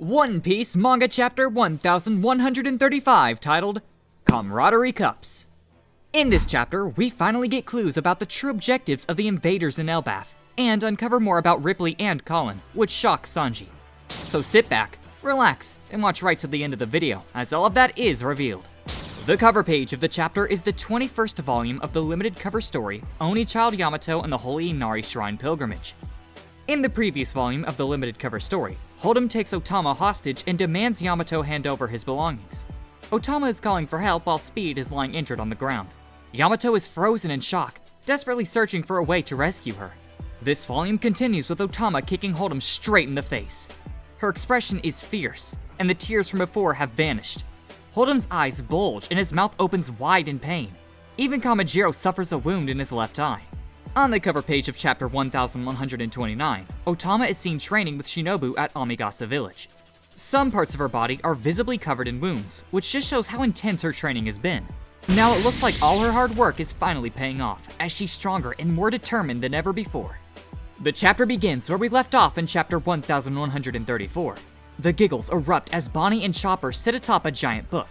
One Piece Manga Chapter 1135, titled Camaraderie Cups. In this chapter, we finally get clues about the true objectives of the invaders in Elbaph, and uncover more about Ripley and Colon, which shocks Sanji. So sit back, relax, and watch right to the end of the video, as all of that is revealed. The cover page of the chapter is the 21st volume of the limited cover story, Oni Child Yamato and the Holy Inari Shrine Pilgrimage. In the previous volume of the limited cover story, Holdem takes Otama hostage and demands Yamato hand over his belongings. Otama is calling for help while Speed is lying injured on the ground. Yamato is frozen in shock, desperately searching for a way to rescue her. This volume continues with Otama kicking Holdem straight in the face. Her expression is fierce, and the tears from before have vanished. Holdem's eyes bulge and his mouth opens wide in pain. Even Kamajiro suffers a wound in his left eye. On the cover page of chapter 1129, Otama is seen training with Shinobu at Amigasa village. Some parts of her body are visibly covered in wounds, which just shows how intense her training has been. Now it looks like all her hard work is finally paying off, as she's stronger and more determined than ever before. The chapter begins where we left off in chapter 1134. The giggles erupt as Bonnie and Chopper sit atop a giant book.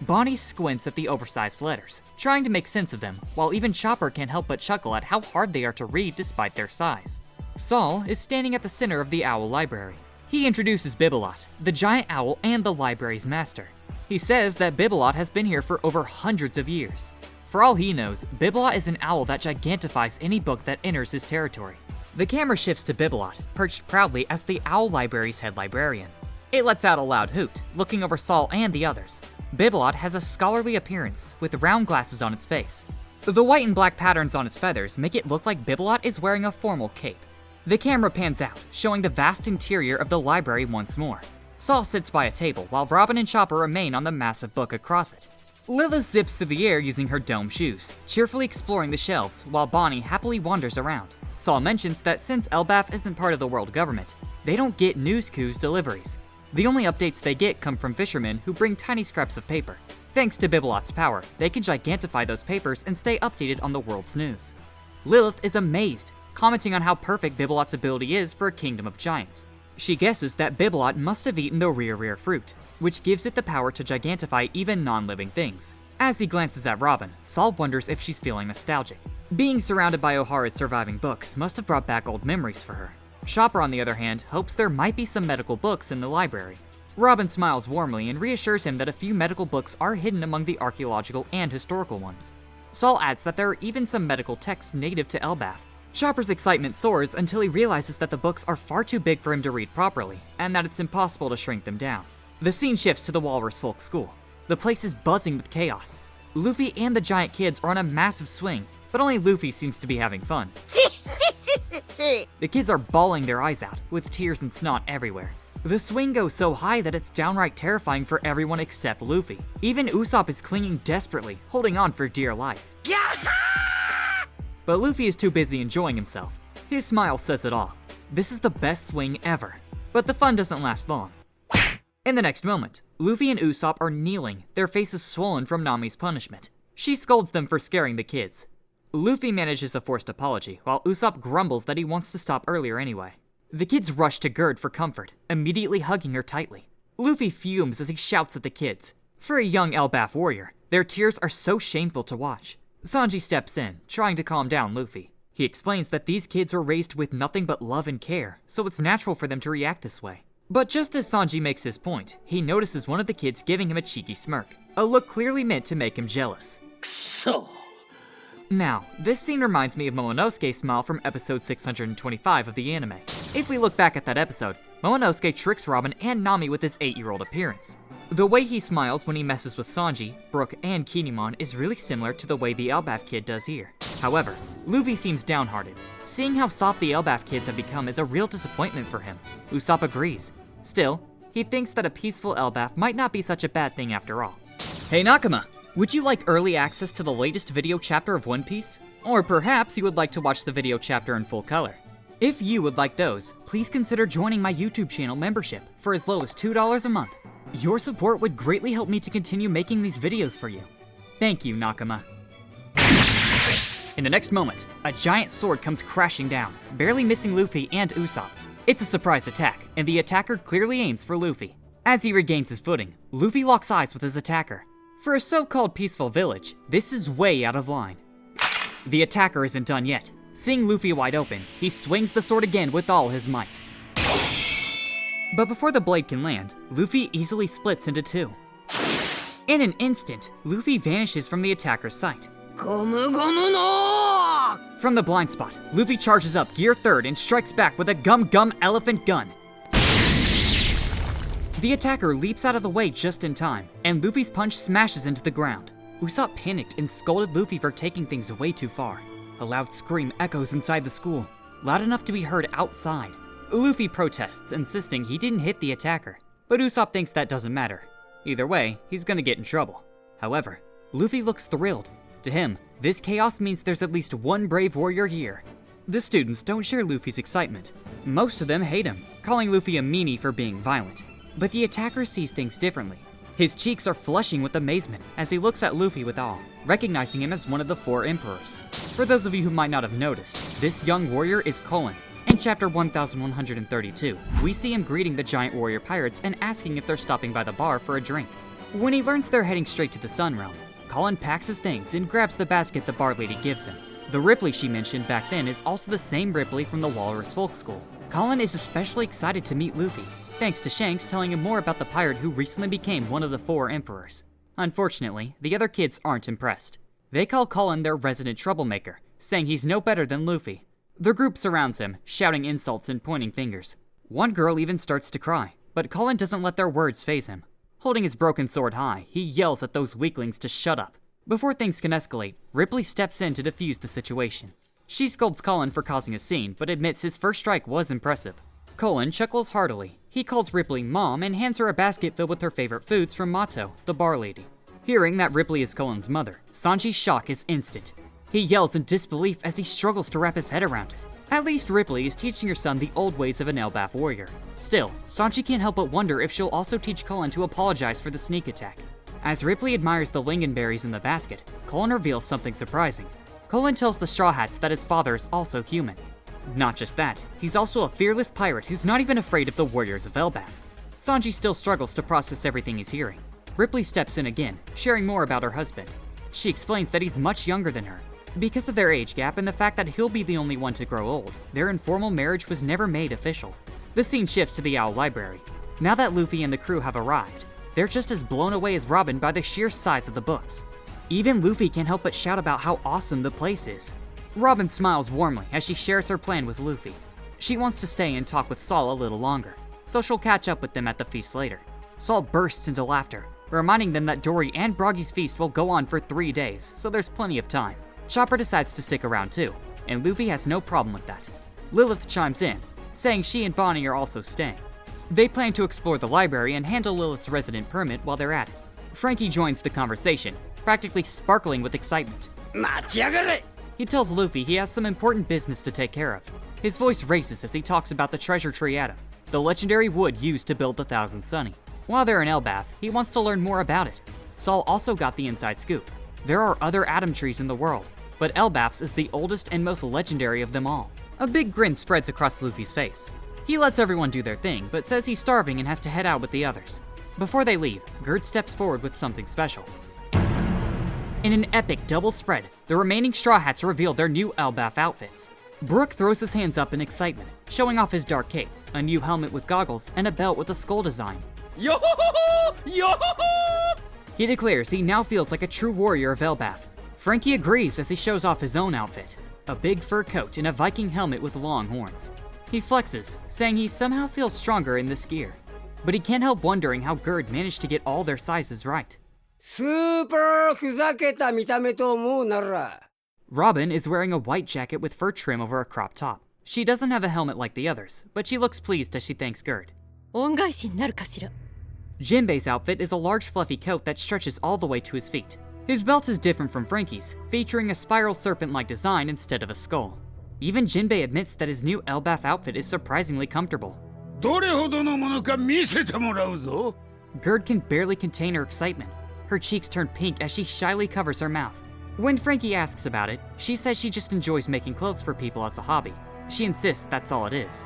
Bonnie squints at the oversized letters, trying to make sense of them, while even Chopper can't help but chuckle at how hard they are to read despite their size. Saul is standing at the center of the owl library. He introduces Bibelot, the giant owl and the library's master. He says that Bibelot has been here for over hundreds of years. For all he knows, Bibelot is an owl that gigantifies any book that enters his territory. The camera shifts to Bibelot, perched proudly as the owl library's head librarian. It lets out a loud hoot, looking over Saul and the others. Bibelot has a scholarly appearance, with round glasses on its face. The white and black patterns on its feathers make it look like Bibelot is wearing a formal cape. The camera pans out, showing the vast interior of the library once more. Saul sits by a table, while Robin and Chopper remain on the massive book across it. Lilith zips through the air using her dome shoes, cheerfully exploring the shelves, while Bonnie happily wanders around. Saul mentions that since Elbaph isn't part of the world government, they don't get news coups deliveries. The only updates they get come from fishermen who bring tiny scraps of paper. Thanks to Bibelot's power, they can gigantify those papers and stay updated on the world's news. Lilith is amazed, commenting on how perfect Bibelot's ability is for a kingdom of giants. She guesses that Bibelot must have eaten the rare fruit, which gives it the power to gigantify even non-living things. As he glances at Robin, Saul wonders if she's feeling nostalgic. Being surrounded by Ohara's surviving books must have brought back old memories for her. Chopper, on the other hand, hopes there might be some medical books in the library. Robin smiles warmly and reassures him that a few medical books are hidden among the archaeological and historical ones. Saul adds that there are even some medical texts native to Elbaph. Chopper's excitement soars until he realizes that the books are far too big for him to read properly, and that it's impossible to shrink them down. The scene shifts to the Walrus Folk School. The place is buzzing with chaos. Luffy and the giant kids are on a massive swing, but only Luffy seems to be having fun. The kids are bawling their eyes out, with tears and snot everywhere. The swing goes so high that it's downright terrifying for everyone except Luffy. Even Usopp is clinging desperately, holding on for dear life. But Luffy is too busy enjoying himself. His smile says it all. This is the best swing ever. But the fun doesn't last long. In the next moment, Luffy and Usopp are kneeling, their faces swollen from Nami's punishment. She scolds them for scaring the kids. Luffy manages a forced apology, while Usopp grumbles that he wants to stop earlier anyway. The kids rush to Gerd for comfort, immediately hugging her tightly. Luffy fumes as he shouts at the kids. For a young Elbaph warrior, their tears are so shameful to watch. Sanji steps in, trying to calm down Luffy. He explains that these kids were raised with nothing but love and care, so it's natural for them to react this way. But just as Sanji makes his point, he notices one of the kids giving him a cheeky smirk, a look clearly meant to make him jealous. So. Now, this scene reminds me of Momonosuke's smile from episode 625 of the anime. If we look back at that episode, Momonosuke tricks Robin and Nami with his 8-year-old appearance. The way he smiles when he messes with Sanji, Brook, and Kinemon is really similar to the way the Elbaph kid does here. However, Luffy seems downhearted. Seeing how soft the Elbaph kids have become is a real disappointment for him. Usopp agrees. Still, he thinks that a peaceful Elbaph might not be such a bad thing after all. Hey Nakama! Would you like early access to the latest video chapter of One Piece? Or perhaps you would like to watch the video chapter in full color. If you would like those, please consider joining my YouTube channel membership for as low as $2 a month. Your support would greatly help me to continue making these videos for you. Thank you, Nakama. In the next moment, a giant sword comes crashing down, barely missing Luffy and Usopp. It's a surprise attack, and the attacker clearly aims for Luffy. As he regains his footing, Luffy locks eyes with his attacker. For a so-called peaceful village, this is way out of line. The attacker isn't done yet. Seeing Luffy wide open, he swings the sword again with all his might. But before the blade can land, Luffy easily splits into two. In an instant, Luffy vanishes from the attacker's sight. From the blind spot, Luffy charges up Gear 3rd and strikes back with a Gum Gum Elephant Gun. The attacker leaps out of the way just in time, and Luffy's punch smashes into the ground. Usopp panicked and scolded Luffy for taking things way too far. A loud scream echoes inside the school, loud enough to be heard outside. Luffy protests, insisting he didn't hit the attacker, but Usopp thinks that doesn't matter. Either way, he's gonna get in trouble. However, Luffy looks thrilled. To him, this chaos means there's at least one brave warrior here. The students don't share Luffy's excitement. Most of them hate him, calling Luffy a meanie for being violent. But the attacker sees things differently. His cheeks are flushing with amazement as he looks at Luffy with awe, recognizing him as one of the 4 emperors. For those of you who might not have noticed, this young warrior is Colon. In chapter 1132, we see him greeting the giant warrior pirates and asking if they're stopping by the bar for a drink. When he learns they're heading straight to the Sun Realm, Colon packs his things and grabs the basket the bar lady gives him. The Ripley she mentioned back then is also the same Ripley from the Walrus Folk School. Colon is especially excited to meet Luffy, thanks to Shanks telling him more about the pirate who recently became one of the 4 emperors. Unfortunately, the other kids aren't impressed. They call Colon their resident troublemaker, saying he's no better than Luffy. The group surrounds him, shouting insults and pointing fingers. One girl even starts to cry, but Colon doesn't let their words faze him. Holding his broken sword high, he yells at those weaklings to shut up. Before things can escalate, Ripley steps in to defuse the situation. She scolds Colon for causing a scene, but admits his first strike was impressive. Colon chuckles heartily. He calls Ripley Mom and hands her a basket filled with her favorite foods from Mato, the bar lady. Hearing that Ripley is Colon's mother, Sanji's shock is instant. He yells in disbelief as he struggles to wrap his head around it. At least Ripley is teaching her son the old ways of an Elbaph warrior. Still, Sanji can't help but wonder if she'll also teach Colon to apologize for the sneak attack. As Ripley admires the lingonberries in the basket, Colon reveals something surprising. Colon tells the Straw Hats that his father is also human. Not just that, he's also a fearless pirate who's not even afraid of the warriors of Elbaph. Sanji still struggles to process everything he's hearing. Ripley steps in again, sharing more about her husband. She explains that he's much younger than her. Because of their age gap and the fact that he'll be the only one to grow old, their informal marriage was never made official. The scene shifts to the Owl Library. Now that Luffy and the crew have arrived, they're just as blown away as Robin by the sheer size of the books. Even Luffy can't help but shout about how awesome the place is. Robin smiles warmly as she shares her plan with Luffy. She wants to stay and talk with Saul a little longer, so she'll catch up with them at the feast later. Saul bursts into laughter, reminding them that Dory and Broggy's feast will go on for 3 days, so there's plenty of time. Chopper decides to stick around too, and Luffy has no problem with that. Lilith chimes in, saying she and Bonnie are also staying. They plan to explore the library and handle Lilith's resident permit while they're at it. Frankie joins the conversation, practically sparkling with excitement. He tells Luffy he has some important business to take care of. His voice races as he talks about the treasure tree atom, the legendary wood used to build the Thousand Sunny. While they're in Elbaph, he wants to learn more about it. Saul also got the inside scoop. There are other atom trees in the world, but Elbaph's is the oldest and most legendary of them all. A big grin spreads across Luffy's face. He lets everyone do their thing, but says he's starving and has to head out with the others. Before they leave, Gerd steps forward with something special. In an epic double spread, the remaining Straw Hats reveal their new Elbaph outfits. Brook throws his hands up in excitement, showing off his dark cape, a new helmet with goggles, and a belt with a skull design. Yo-ho-ho! Yo-ho-ho! He declares he now feels like a true warrior of Elbaph. Frankie agrees as he shows off his own outfit, a big fur coat and a Viking helmet with long horns. He flexes, saying he somehow feels stronger in this gear. But he can't help wondering how Gerd managed to get all their sizes right. Robin is wearing a white jacket with fur trim over a crop top. She doesn't have a helmet like the others, but she looks pleased as she thanks Gerd. Jinbei's outfit is a large fluffy coat that stretches all the way to his feet. His belt is different from Frankie's, featuring a spiral serpent-like design instead of a skull. Even Jinbei admits that his new Elbaph outfit is surprisingly comfortable. Gerd can barely contain her excitement. Her cheeks turn pink as she shyly covers her mouth. When Frankie asks about it, she says she just enjoys making clothes for people as a hobby. She insists that's all it is.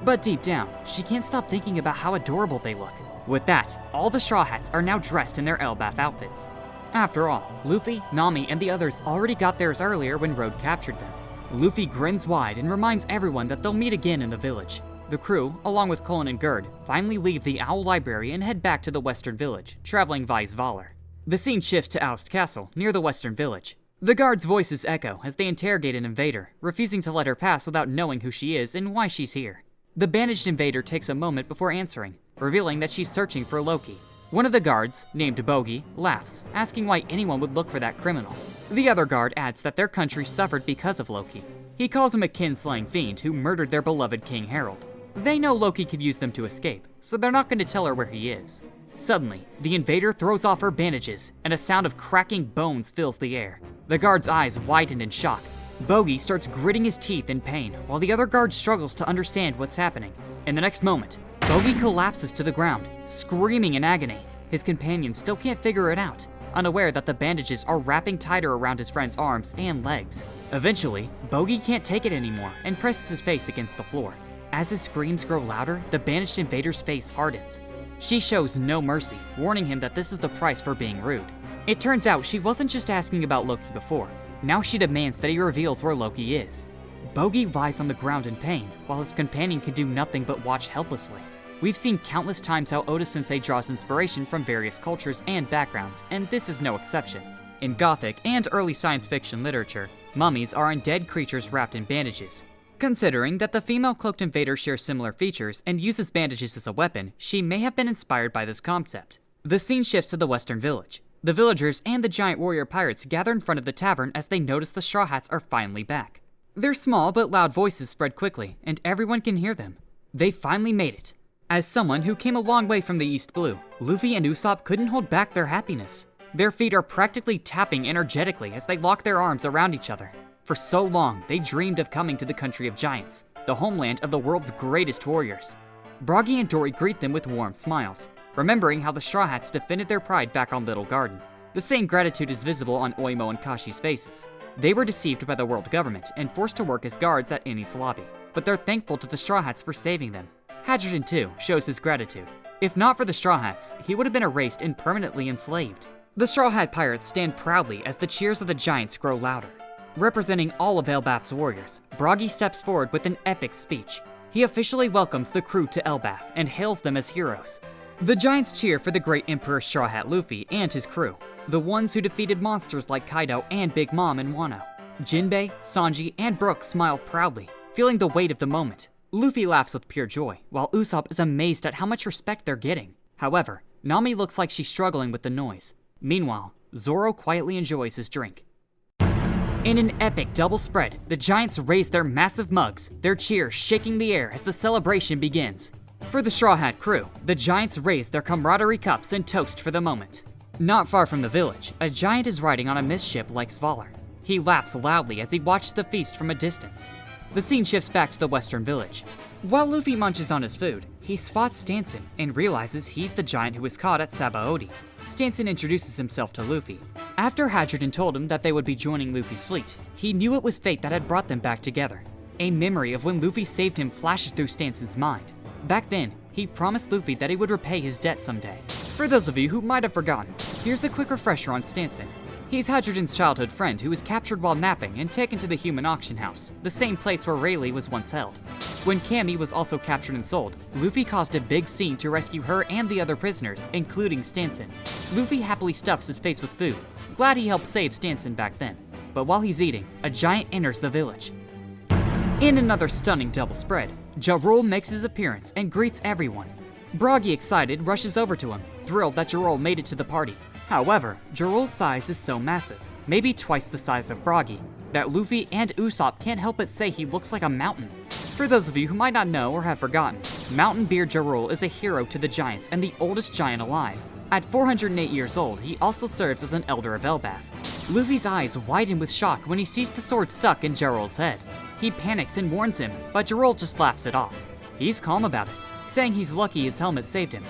But deep down, she can't stop thinking about how adorable they look. With that, all the Straw Hats are now dressed in their Elbaph outfits. After all, Luffy, Nami, and the others already got theirs earlier when Road captured them. Luffy grins wide and reminds everyone that they'll meet again in the village. The crew, along with Colon and Gerd, finally leave the Owl Library and head back to the Western Village, traveling via Valor. The scene shifts to Oust Castle, near the Western Village. The guards' voices echo as they interrogate an invader, refusing to let her pass without knowing who she is and why she's here. The bandaged invader takes a moment before answering, revealing that she's searching for Loki. One of the guards, named Bogey, laughs, asking why anyone would look for that criminal. The other guard adds that their country suffered because of Loki. He calls him a kin-slaying fiend who murdered their beloved King Harold. They know Loki could use them to escape, so they're not going to tell her where he is. Suddenly, the invader throws off her bandages, and a sound of cracking bones fills the air. The guard's eyes widen in shock. Bogey starts gritting his teeth in pain, while the other guard struggles to understand what's happening. In the next moment, Bogey collapses to the ground, screaming in agony. His companions still can't figure it out, unaware that the bandages are wrapping tighter around his friend's arms and legs. Eventually, Bogey can't take it anymore and presses his face against the floor. As his screams grow louder, the banished invader's face hardens. She shows no mercy, warning him that this is the price for being rude. It turns out she wasn't just asking about Loki before. Now she demands that he reveals where Loki is. Bogey lies on the ground in pain, while his companion can do nothing but watch helplessly. We've seen countless times how Oda-sensei draws inspiration from various cultures and backgrounds, and this is no exception. In Gothic and early science fiction literature, mummies are undead creatures wrapped in bandages. Considering that the female cloaked invader shares similar features and uses bandages as a weapon, she may have been inspired by this concept. The scene shifts to the Western Village. The villagers and the giant warrior pirates gather in front of the tavern as they notice the Straw Hats are finally back. Their small but loud voices spread quickly, and everyone can hear them. They finally made it. As someone who came a long way from the East Blue, Luffy and Usopp couldn't hold back their happiness. Their feet are practically tapping energetically as they lock their arms around each other. For so long, they dreamed of coming to the country of giants, the homeland of the world's greatest warriors. Broggy and Dory greet them with warm smiles, remembering how the Straw Hats defended their pride back on Little Garden. The same gratitude is visible on Oimo and Kashi's faces. They were deceived by the world government and forced to work as guards at Eni's lobby, but they're thankful to the Straw Hats for saving them. Hadrian too shows his gratitude. If not for the Straw Hats, he would have been erased and permanently enslaved. The Straw Hat pirates stand proudly as the cheers of the giants grow louder. Representing all of Elbaph's warriors, Broggy steps forward with an epic speech. He officially welcomes the crew to Elbaph and hails them as heroes. The giants cheer for the great Emperor Straw Hat Luffy and his crew, the ones who defeated monsters like Kaido and Big Mom in Wano. Jinbei, Sanji, and Brook smile proudly, feeling the weight of the moment. Luffy laughs with pure joy, while Usopp is amazed at how much respect they're getting. However, Nami looks like she's struggling with the noise. Meanwhile, Zoro quietly enjoys his drink. In an epic double spread, the giants raise their massive mugs, their cheers shaking the air as the celebration begins. For the Straw Hat crew, the giants raise their Camaraderie Cups and toast for the moment. Not far from the village, a giant is riding on a mist ship like Svalar. He laughs loudly as he watches the feast from a distance. The scene shifts back to the Western Village. While Luffy munches on his food, he spots Stanson and realizes he's the giant who was caught at Sabaody. Stanson introduces himself to Luffy. After Hadrian told him that they would be joining Luffy's fleet, he knew it was fate that had brought them back together. A memory of when Luffy saved him flashes through Stanson's mind. Back then, he promised Luffy that he would repay his debt someday. For those of you who might have forgotten, here's a quick refresher on Stanson. He's Hadrian's childhood friend who was captured while napping and taken to the human auction house, the same place where Rayleigh was once held. When Cammy was also captured and sold, Luffy caused a big scene to rescue her and the other prisoners, including Stanson. Luffy happily stuffs his face with food, glad he helped save Stanson back then. But while he's eating, a giant enters the village. In another stunning double spread, Ja Rule makes his appearance and greets everyone. Broggy, excited, rushes over to him, thrilled that Ja Rule made it to the party. However, Ja Rule's size is so massive, maybe twice the size of Broggy, that Luffy and Usopp can't help but say he looks like a mountain. For those of you who might not know or have forgotten, Mountain Beard Ja Rule is a hero to the giants and the oldest giant alive. At 408 years old, he also serves as an elder of Elbaph. Luffy's eyes widen with shock when he sees the sword stuck in Ja Rule's head. He panics and warns him, but Ja Rule just laughs it off. He's calm about it, saying he's lucky his helmet saved him.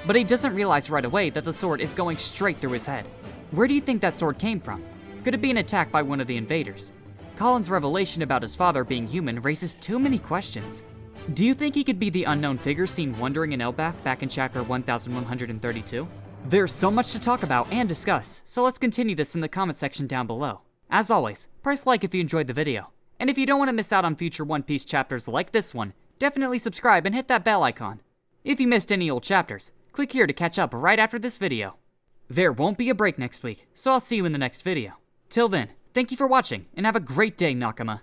But he doesn't realize right away that the sword is going straight through his head. Where do you think that sword came from? Could it be an attack by one of the invaders? Colin's revelation about his father being human raises too many questions. Do you think he could be the unknown figure seen wandering in Elbaph back in chapter 1132? There's so much to talk about and discuss, so let's continue this in the comment section down below. As always, press like if you enjoyed the video. And if you don't want to miss out on future One Piece chapters like this one, definitely subscribe and hit that bell icon. If you missed any old chapters, click here to catch up right after this video. There won't be a break next week, so I'll see you in the next video. Till then, thank you for watching, and have a great day, Nakama.